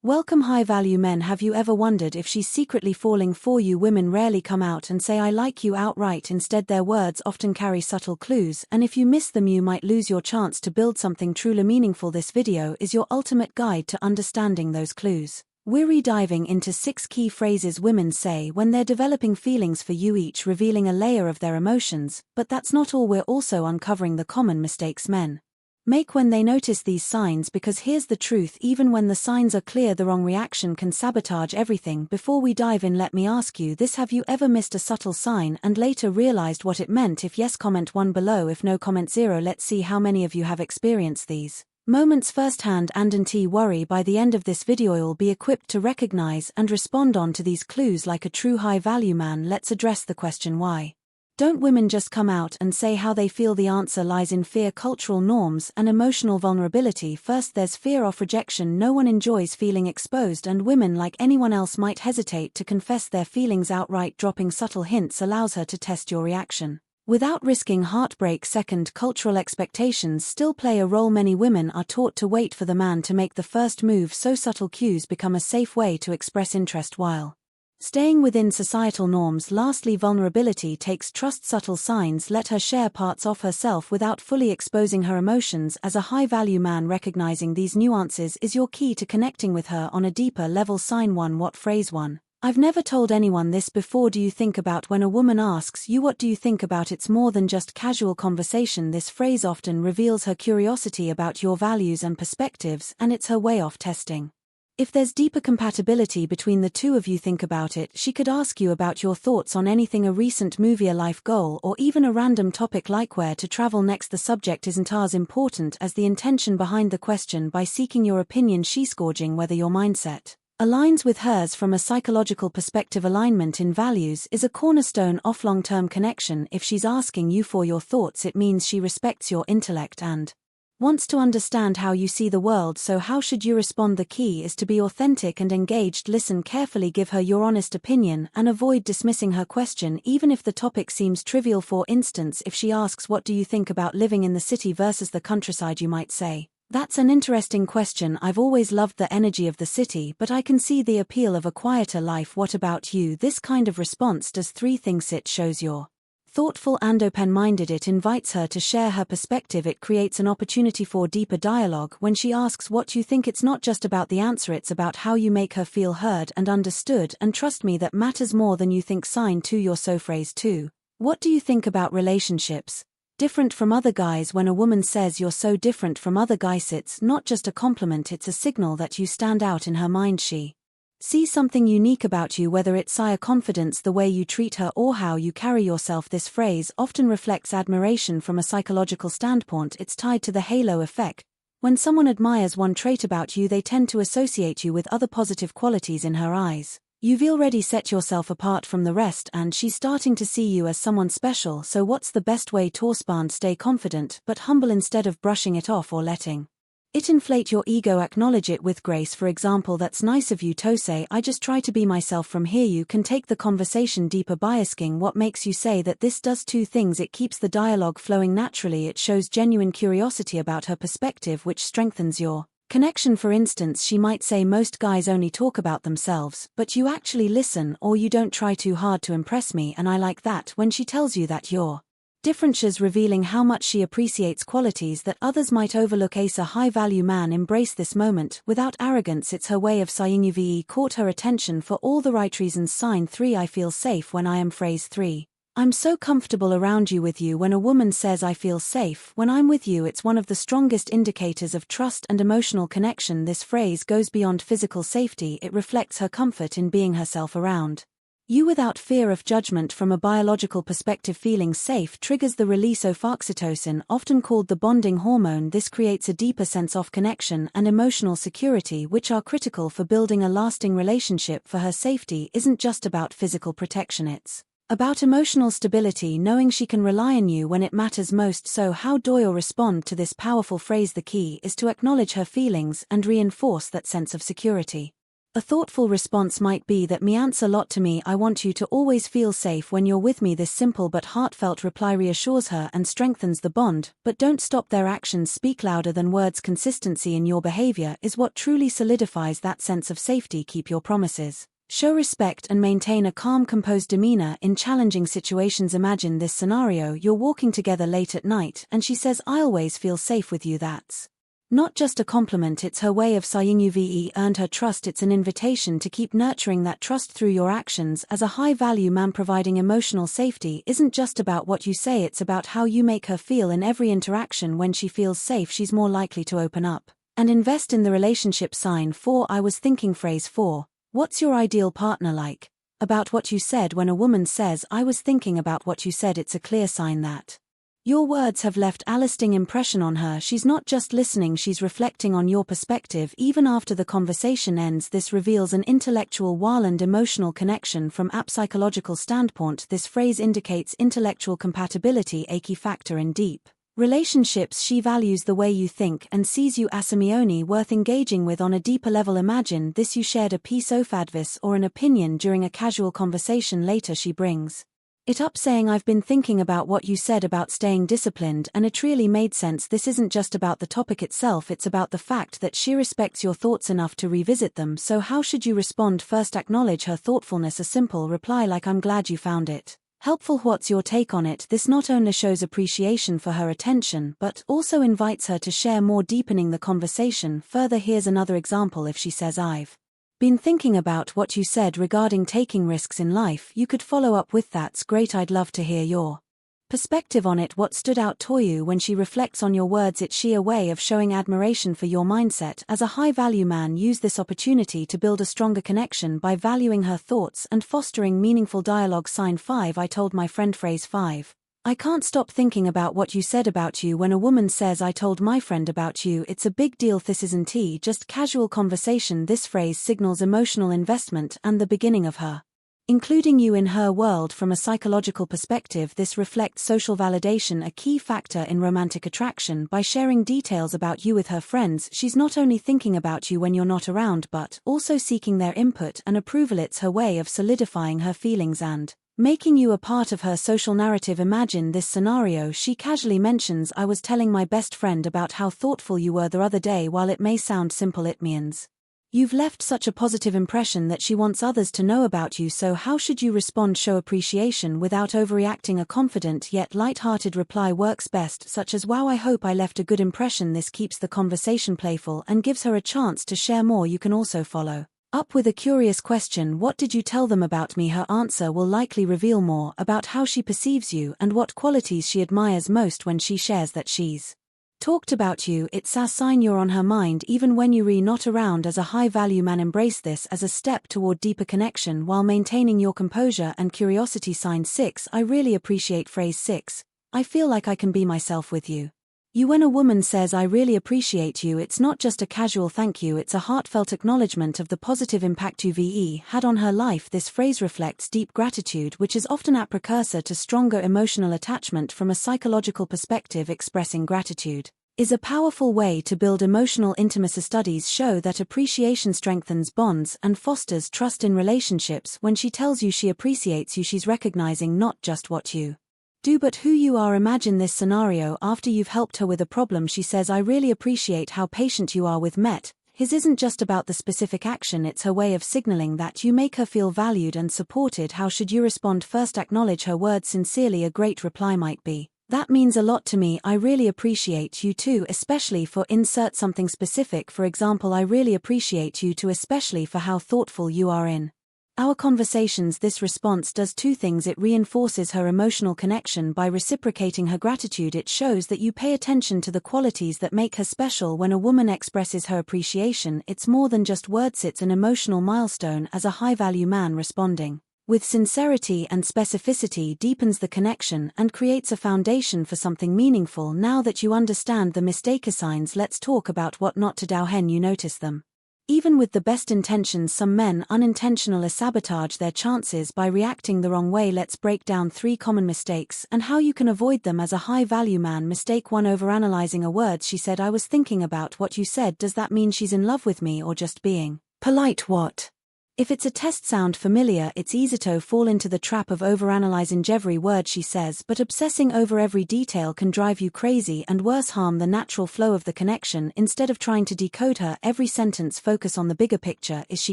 Welcome high-value men. Have you ever wondered if she's secretly falling for you? Women rarely come out and say I like you outright. Instead, their words often carry subtle clues, and if you miss them you might lose your chance to build something truly meaningful. This video is your ultimate guide to understanding those clues. We're diving into 6 key phrases women say when they're developing feelings for you, each revealing a layer of their emotions, but that's not all. We're also uncovering the common mistakes men make when they notice these signs, because here's the truth: even when the signs are clear, the wrong reaction can sabotage everything. Before we dive in, let me ask you this: have you ever missed a subtle sign and later realized what it meant? If yes, comment 1 below. If no, comment 0. Let's see how many of you have experienced these moments firsthand, and don't worry, by the end of this video you'll be equipped to recognize and respond on to these clues like a true high-value man. Let's address the question, why don't women just come out and say how they feel? The answer lies in fear, cultural norms, and emotional vulnerability. First, there's fear of rejection. No one enjoys feeling exposed, and women, like anyone else, might hesitate to confess their feelings outright. Dropping subtle hints allows her to test your reaction without risking heartbreak. Second, cultural expectations still play a role. Many women are taught to wait for the man to make the first move, so subtle cues become a safe way to express interest while staying within societal norms. Lastly, vulnerability takes trust. Subtle signs let her share parts of herself without fully exposing her emotions. As a high-value man, recognizing these nuances is your key to connecting with her on a deeper level. Sign 1. What phrase 1? I've never told anyone this before. Do you think about when a woman asks you what do you think about? It's more than just casual conversation. This phrase often reveals her curiosity about your values and perspectives, and it's her way of testing if there's deeper compatibility between the two of you. Think about it. She could ask you about your thoughts on anything: a recent movie, a life goal, or even a random topic like where to travel next. The subject isn't as important as the intention behind the question. By seeking your opinion, she's gauging whether your mindset aligns with hers from a psychological perspective. Alignment in values is a cornerstone of long-term connection. If she's asking you for your thoughts, it means she respects your intellect and wants to understand how you see the world. So how should you respond? The key is to be authentic and engaged. Listen carefully, give her your honest opinion, and avoid dismissing her question even if the topic seems trivial. For instance, if she asks what do you think about living in the city versus the countryside, you might say, that's an interesting question. I've always loved the energy of the city, but I can see the appeal of a quieter life. What about you? This kind of response does 3 things. It shows you're thoughtful and open-minded. It invites her to share her perspective. It creates an opportunity for deeper dialogue. When she asks what you think, it's not just about the answer, it's about how you make her feel heard and understood, and trust me, that matters more than you think. Sign 2. You're so. Phrase 2. What do you think about relationships? Different from other guys. When a woman says you're so different from other guys, it's not just a compliment, it's a signal that you stand out. In her mind, she sees something unique about you, whether it's her confidence, the way you treat her, or how you carry yourself. This phrase often reflects admiration from a psychological standpoint. It's tied to the halo effect. When someone admires one trait about you, they tend to associate you with other positive qualities. In her eyes, you've already set yourself apart from the rest, and she's starting to see you as someone special. So what's the best way to respond? Stay confident but humble. Instead of brushing it off or letting it inflate your ego, acknowledge it with grace. For example, that's nice of you to say, I just try to be myself from here. You can take the conversation deeper by asking what makes you say that. This does 2 things. It keeps the dialogue flowing naturally. It shows genuine curiosity about her perspective, which strengthens your connection. For instance, she might say, most guys only talk about themselves, but you actually listen, or you don't try too hard to impress me, and I like that. When she tells you that you're different, she's revealing how much she appreciates qualities that others might overlook. Ace, a high-value man, embrace this moment without arrogance. It's her way of saying you've caught her attention for all the right reasons. Sign 3. I feel safe when I am. Phrase 3. I'm so comfortable around you. With you. When a woman says I feel safe when I'm with you, it's one of the strongest indicators of trust and emotional connection. This phrase goes beyond physical safety. It reflects her comfort in being herself around you without fear of judgment. From a biological perspective, feeling safe triggers the release of oxytocin, often called the bonding hormone. This creates a deeper sense of connection and emotional security, which are critical for building a lasting relationship. For her, safety isn't just about physical protection, it's about emotional stability, knowing she can rely on you when it matters most. So how do you respond to this powerful phrase? The key is to acknowledge her feelings and reinforce that sense of security. A thoughtful response might be that means a lot to me. I want you to always feel safe when you're with me. This simple but heartfelt reply reassures her and strengthens the bond, but don't stop there. Actions speak louder than words. Consistency in your behavior is what truly solidifies that sense of safety. Keep your promises. Show respect and maintain a calm, composed demeanor in challenging situations. Imagine this scenario: you're walking together late at night and she says, "I always feel safe with you." That's not just a compliment, it's her way of saying you've earned her trust. It's an invitation to keep nurturing that trust through your actions. As a high-value man, providing emotional safety isn't just about what you say, it's about how you make her feel in every interaction. When she feels safe, she's more likely to open up and invest in the relationship. Sign 4. I was thinking. Phrase 4. What's your ideal partner like? About what you said. When a woman says, "I was thinking about what you said," it's a clear sign that your words have left a lasting impression on her. She's not just listening, she's reflecting on your perspective even after the conversation ends. This reveals an intellectual while and emotional connection. From a psychological standpoint, this phrase indicates intellectual compatibility, a key factor in deep relationships. She values the way you think and sees you as someone worth engaging with on a deeper level. Imagine this: you shared a piece of advice or an opinion during a casual conversation. Later she brings it up saying, "I've been thinking about what you said about staying disciplined and it really made sense." This isn't just about the topic itself, it's about the fact that she respects your thoughts enough to revisit them. So how should you respond? First, acknowledge her thoughtfulness. A simple reply like, "I'm glad you found it helpful. What's your take on it?" This not only shows appreciation for her attention but also invites her to share more, deepening the conversation further. Here's another example. If she says, "I've been thinking about what you said regarding taking risks in life," you could follow up with, "That's great, I'd love to hear your perspective on it. What stood out to you?" When she reflects on your words, it's a way of showing admiration for your mindset. As a high-value man, use this opportunity to build a stronger connection by valuing her thoughts and fostering meaningful dialogue. Sign 5. I told my friend. Phrase 5. I can't stop thinking about what you said about you. When a woman says, "I told my friend about you," it's a big deal. This isn't just casual conversation. This phrase signals emotional investment and the beginning of her including you in her world. From a psychological perspective, this reflects social validation, a key factor in romantic attraction. By sharing details about you with her friends, she's not only thinking about you when you're not around but also seeking their input and approval. It's her way of solidifying her feelings and making you a part of her social narrative. Imagine this scenario: she casually mentions, "I was telling my best friend about how thoughtful you were the other day." While it may sound simple, it means you've left such a positive impression that she wants others to know about you. So how should you respond? Show appreciation without overreacting. A confident yet light-hearted reply works best, such as, "Wow, I hope I left a good impression." This keeps the conversation playful and gives her a chance to share more. You can also follow up with a curious question: "What did you tell them about me?" Her answer will likely reveal more about how she perceives you and what qualities she admires most. When she shares that she's talked about you, it's a sign you're on her mind even when you're not around. As a high-value man, embrace this as a step toward deeper connection while maintaining your composure and curiosity. Sign 6. I really appreciate. Phrase 6. I feel like I can be myself with you. When a woman says, "I really appreciate you," it's not just a casual thank you, it's a heartfelt acknowledgement of the positive impact you've had on her life. This phrase reflects deep gratitude, which is often a precursor to stronger emotional attachment. From a psychological perspective, expressing gratitude is a powerful way to build emotional intimacy. Studies show that appreciation strengthens bonds and fosters trust in relationships. When she tells you she appreciates you, she's recognizing not just what you do but who you are. Imagine this scenario: after you've helped her with a problem, she says, "I really appreciate how patient you are with Met." His isn't just about the specific action, it's her way of signaling that you make her feel valued and supported. How should you respond? First, acknowledge her words sincerely. A great reply might be, "That means a lot to me. I really appreciate you too, especially for..." Insert something specific. For example, "I really appreciate you too, especially for how thoughtful you are in our conversations." This response does two things: it reinforces her emotional connection by reciprocating her gratitude. It shows that you pay attention to the qualities that make her special. When a woman expresses her appreciation, it's more than just words, it's an emotional milestone. As a high-value man, responding with sincerity and specificity deepens the connection and creates a foundation for something meaningful. Now that you understand the mistake signs, let's talk about what not to do when you notice them. Even with the best intentions, some men unintentionally sabotage their chances by reacting the wrong way. Let's break down 3 common mistakes and how you can avoid them as a high-value man. Mistake 1: overanalyzing a word. She said, "I was thinking about what you said." Does that mean she's in love with me or just being Polite what? If it's a test sound familiar, it's easy to fall into the trap of overanalyzing every word she says, but obsessing over every detail can drive you crazy and worse, harm the natural flow of the connection. Instead of trying to decode her every sentence, focus on the bigger picture. Is she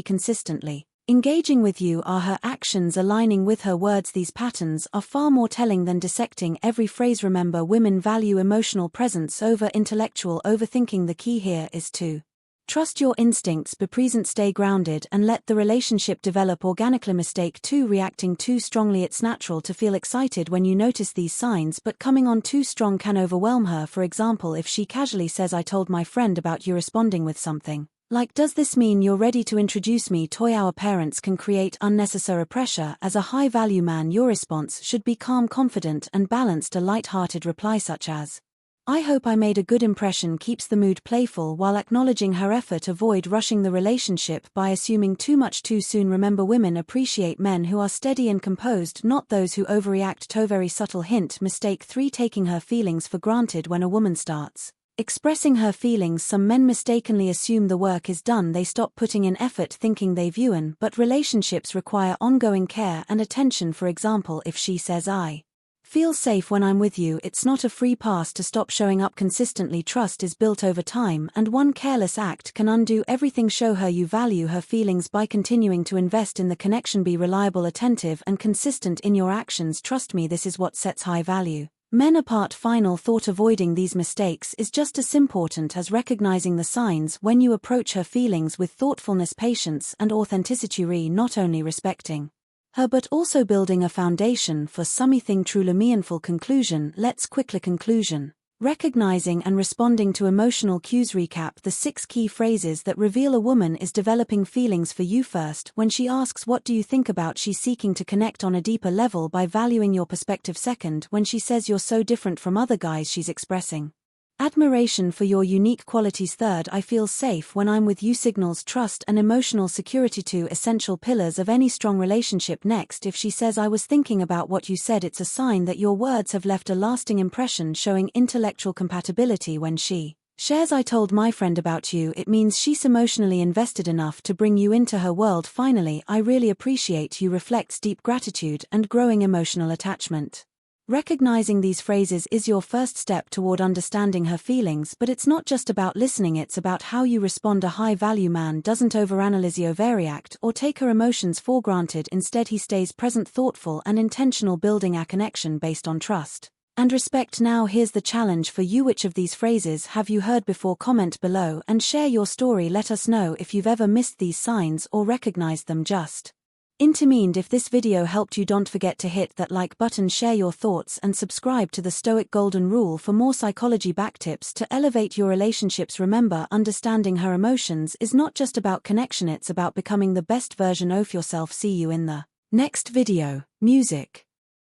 consistently engaging with you? Are her actions aligning with her words? These patterns are far more telling than dissecting every phrase. Remember, women value emotional presence over intellectual overthinking. The key here is to trust your instincts, be present, stay grounded, and let the relationship develop organically. Mistake 2: reacting too strongly. It's natural to feel excited when you notice these signs, but coming on too strong can overwhelm her. For example, if she casually says, "I told my friend about you," responding with something like, "Does this mean you're ready to introduce me?" Our parents can create unnecessary pressure. As a high-value man, your response should be calm, confident, and balanced. A light-hearted reply such as, "I hope I made a good impression," keeps the mood playful while acknowledging her effort. Avoid rushing the relationship by assuming too much too soon. Remember, women appreciate men who are steady and composed, not those who overreact. Very subtle hint. Mistake 3: taking her feelings for granted. When a woman starts expressing her feelings, some men mistakenly assume the work is done. They stop putting in effort, thinking they've won. But relationships require ongoing care and attention. For example, if she says, "I feel safe when I'm with you," it's not a free pass to stop showing up consistently. Trust is built over time, and one careless act can undo everything. Show her you value her feelings by continuing to invest in the connection. Be reliable, attentive, and consistent in your actions. Trust me, this is what sets high value men apart. Final thought: avoiding these mistakes is just as important as recognizing the signs. When you approach her feelings with thoughtfulness, patience, and authenticity, not only respecting her but also building a foundation for something truly meaningful. Conclusion. Let's quickly conclusion. Recognizing and responding to emotional cues. Recap the 6 key phrases that reveal a woman is developing feelings for you. First, when she asks, "What do you think about?" she's seeking to connect on a deeper level by valuing your perspective. Second, when she says, "You're so different from other guys," she's expressing admiration for your unique qualities. Third, "I feel safe when I'm with you," signals trust and emotional security, 2 essential pillars of any strong relationship. Next, if she says, "I was thinking about what you said," it's a sign that your words have left a lasting impression, showing intellectual compatibility. When she shares, "I told my friend about you," it means she's emotionally invested enough to bring you into her world. Finally, "I really appreciate you," reflects deep gratitude and growing emotional attachment. Recognizing these phrases is your first step toward understanding her feelings, but it's not just about listening, it's about how you respond. A high-value man doesn't overanalyze, overreact, or take her emotions for granted. Instead, he stays present, thoughtful, and intentional, building a connection based on trust and respect. Now here's the challenge for you: which of these phrases have you heard before? Comment below and share your story. Let us know if you've ever missed these signs or recognized them. Just intermined. If this video helped you, don't forget to hit that like button, share your thoughts, and subscribe to the Stoic Golden Rule for more psychology back tips to elevate your relationships. Remember, understanding her emotions is not just about connection, it's about becoming the best version of yourself. See you in the next video. Music.